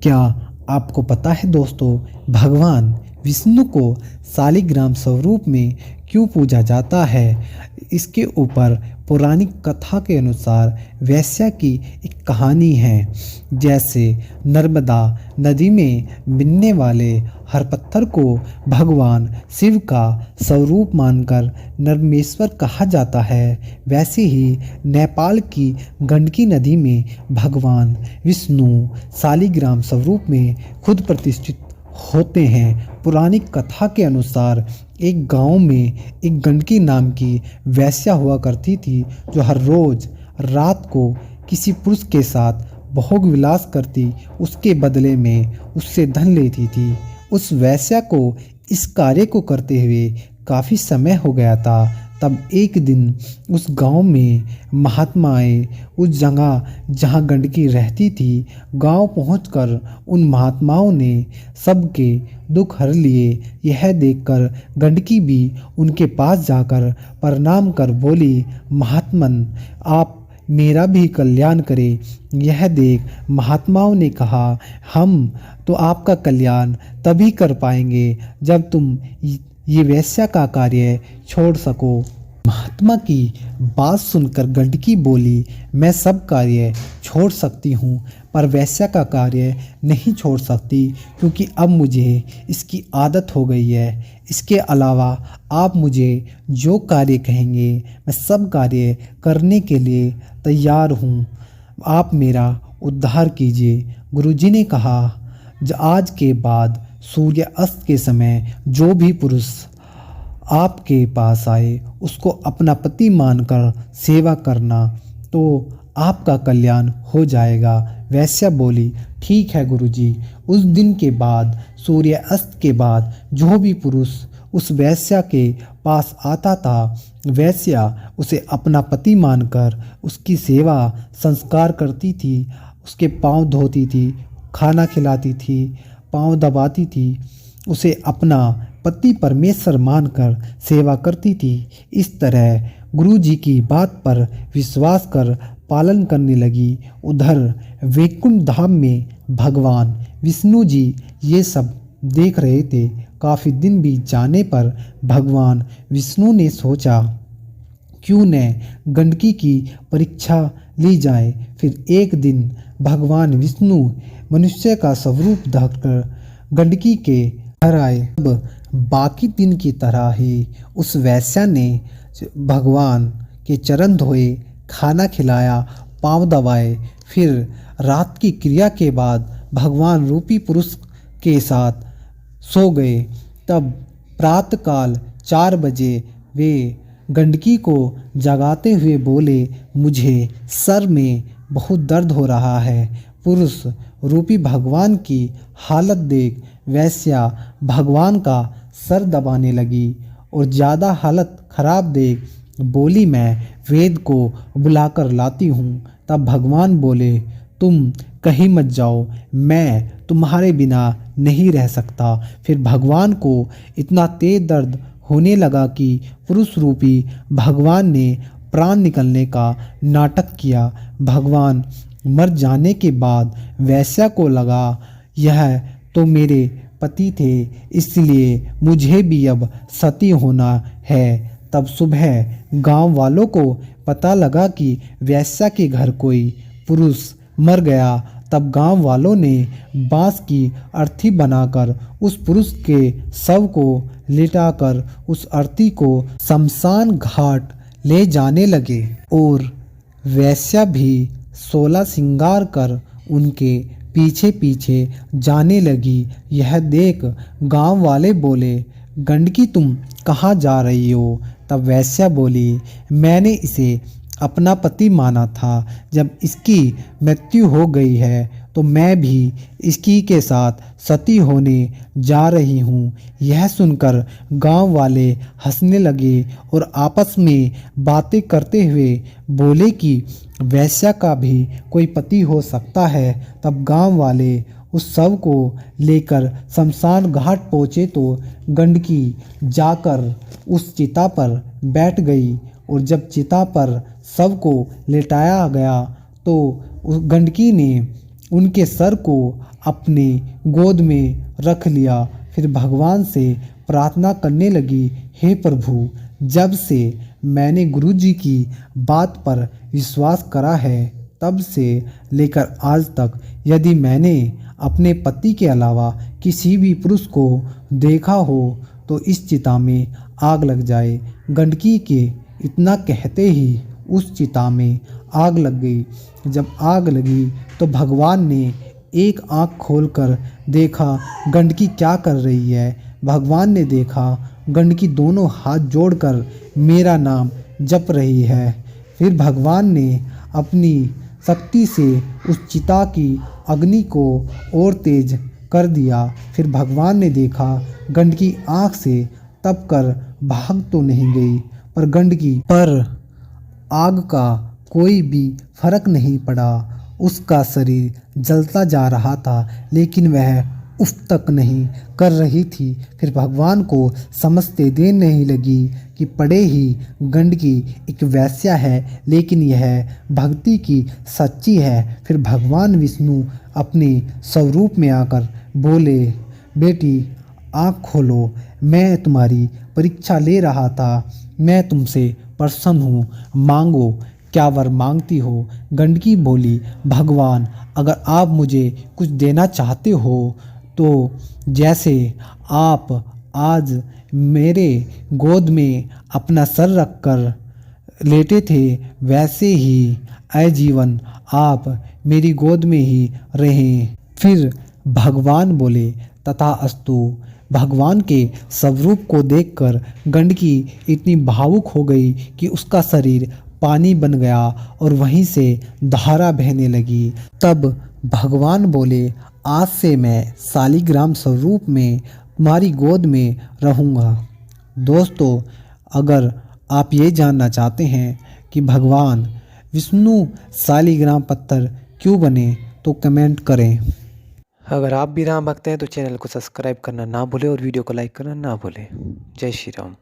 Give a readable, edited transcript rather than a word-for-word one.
क्या आपको पता है दोस्तों, भगवान विष्णु को शालिग्राम स्वरूप में क्यों पूजा जाता है? इसके ऊपर पौराणिक कथा के अनुसार वेश्या की एक कहानी है। जैसे नर्मदा नदी में मिलने वाले हर पत्थर को भगवान शिव का स्वरूप मानकर नर्मेश्वर कहा जाता है, वैसे ही नेपाल की गंडकी नदी में भगवान विष्णु शालिग्राम स्वरूप में खुद प्रतिष्ठित होते हैं। पौराणिक कथा के अनुसार एक गांव में एक गंडकी नाम की वेश्या हुआ करती थी, जो हर रोज रात को किसी पुरुष के साथ भोग विलास करती, उसके बदले में उससे धन लेती थी। उस वेश्या को इस कार्य को करते हुए काफ़ी समय हो गया था। तब एक दिन उस गांव में महात्माएं उस जगह जहां गंडकी रहती थी, गांव पहुंचकर उन महात्माओं ने सबके दुख हर लिए। यह देखकर गंडकी भी उनके पास जाकर प्रणाम कर बोली, महात्मन, आप मेरा भी कल्याण करें। यह देख महात्माओं ने कहा, हम तो आपका कल्याण तभी कर पाएंगे जब तुम ये वेश्या का कार्य छोड़ सको। महात्मा की बात सुनकर गंडकी बोली, मैं सब कार्य छोड़ सकती हूँ, पर वेश्या का कार्य नहीं छोड़ सकती, क्योंकि अब मुझे इसकी आदत हो गई है। इसके अलावा आप मुझे जो कार्य कहेंगे मैं सब कार्य करने के लिए तैयार हूँ। आप मेरा उद्धार कीजिए। गुरुजी ने कहा, आज के बाद सूर्य अस्त के समय जो भी पुरुष आपके पास आए उसको अपना पति मानकर सेवा करना, तो आपका कल्याण हो जाएगा। वेश्या बोली, ठीक है गुरुजी। उस दिन के बाद सूर्य अस्त के बाद जो भी पुरुष उस वेश्या के पास आता था, वेश्या उसे अपना पति मानकर उसकी सेवा संस्कार करती थी, उसके पाँव धोती थी, खाना खिलाती थी, पाँव दबाती थी, उसे अपना पति परमेश्वर मानकर सेवा करती थी। इस तरह गुरुजी की बात पर विश्वास कर पालन करने लगी। उधर वैकुंठ धाम में भगवान विष्णु जी ये सब देख रहे थे। काफ़ी दिन बीत जाने पर भगवान विष्णु ने सोचा, क्यों न गंडकी की परीक्षा ली जाए। फिर एक दिन भगवान विष्णु मनुष्य का स्वरूप धरकर गंडकी के घर आए। अब बाकी दिन की तरह ही उस वेश्या ने भगवान के चरण धोए, खाना खिलाया, पाँव दबाए। फिर रात की क्रिया के बाद भगवान रूपी पुरुष के साथ सो गए। तब प्रातःकाल 4 बजे वे गंडकी को जगाते हुए बोले, मुझे सर में बहुत दर्द हो रहा है। पुरुष रूपी भगवान की हालत देख वेश्या भगवान का सर दबाने लगी और ज़्यादा हालत खराब देख बोली, मैं वेद को बुलाकर लाती हूँ। तब भगवान बोले, तुम कहीं मत जाओ, मैं तुम्हारे बिना नहीं रह सकता। फिर भगवान को इतना तेज दर्द होने लगा कि पुरुष रूपी भगवान ने प्राण निकलने का नाटक किया। भगवान मर जाने के बाद वेश्या को लगा, यह तो मेरे पति थे, इसलिए मुझे भी अब सती होना है। तब सुबह गांव वालों को पता लगा कि वेश्या के घर कोई पुरुष मर गया। तब गांव वालों ने बांस की अर्थी बनाकर उस पुरुष के शव को लिटाकर उस अर्थी को शमशान घाट ले जाने लगे और वेश्या भी 16 श्रृंगार कर उनके पीछे पीछे जाने लगी। यह देख गांव वाले बोले, गंडकी तुम कहाँ जा रही हो? तब वेश्या बोली, मैंने इसे अपना पति माना था, जब इसकी मृत्यु हो गई है तो मैं भी इसकी के साथ सती होने जा रही हूँ। यह सुनकर गांव वाले हंसने लगे और आपस में बातें करते हुए बोले कि वेश्या का भी कोई पति हो सकता है। तब गांव वाले उस शव को लेकर शमशान घाट पहुँचे तो गंडकी जाकर उस चिता पर बैठ गई और जब चिता पर शव को लेटाया गया तो उस गंडकी ने उनके सर को अपनी गोद में रख लिया। फिर भगवान से प्रार्थना करने लगी, हे प्रभु, जब से मैंने गुरुजी की बात पर विश्वास करा है तब से लेकर आज तक यदि मैंने अपने पति के अलावा किसी भी पुरुष को देखा हो तो इस चिता में आग लग जाए। गंडकी के इतना कहते ही उस चिता में आग लग गई। जब आग लगी तो भगवान ने एक आंख खोलकर देखा गंडकी क्या कर रही है। भगवान ने देखा गंडकी दोनों हाथ जोड़कर मेरा नाम जप रही है। फिर भगवान ने अपनी शक्ति से उस चिता की अग्नि को और तेज कर दिया। फिर भगवान ने देखा गंडकी आँख से तप कर भाग तो नहीं गई, पर गंडकी पर आग का कोई भी फर्क नहीं पड़ा। उसका शरीर जलता जा रहा था लेकिन वह उफ तक नहीं कर रही थी। फिर भगवान को समझते देर नहीं लगी कि पड़े ही गंडकी एक वैश्या है लेकिन यह भक्ति की सच्ची है। फिर भगवान विष्णु अपने स्वरूप में आकर बोले, बेटी आँख खोलो, मैं तुम्हारी परीक्षा ले रहा था, मैं तुमसे प्रसन्न हूँ, मांगो क्या वर मांगती हो। गंडकी बोली, भगवान अगर आप मुझे कुछ देना चाहते हो तो जैसे आप आज मेरे गोद में अपना सर रखकर लेटे थे वैसे ही आजीवन आप मेरी गोद में ही रहें। फिर भगवान बोले, तथास्तु। भगवान के स्वरूप को देखकर गंडकी इतनी भावुक हो गई कि उसका शरीर पानी बन गया और वहीं से धारा बहने लगी। तब भगवान बोले, आज से मैं शालिग्राम स्वरूप में तुम्हारी गोद में रहूँगा। दोस्तों, अगर आप ये जानना चाहते हैं कि भगवान विष्णु शालिग्राम पत्थर क्यों बने तो कमेंट करें। अगर आप भी राम भक्त हैं तो चैनल को सब्सक्राइब करना ना भूलें और वीडियो को लाइक करना ना भूलें। जय श्री राम।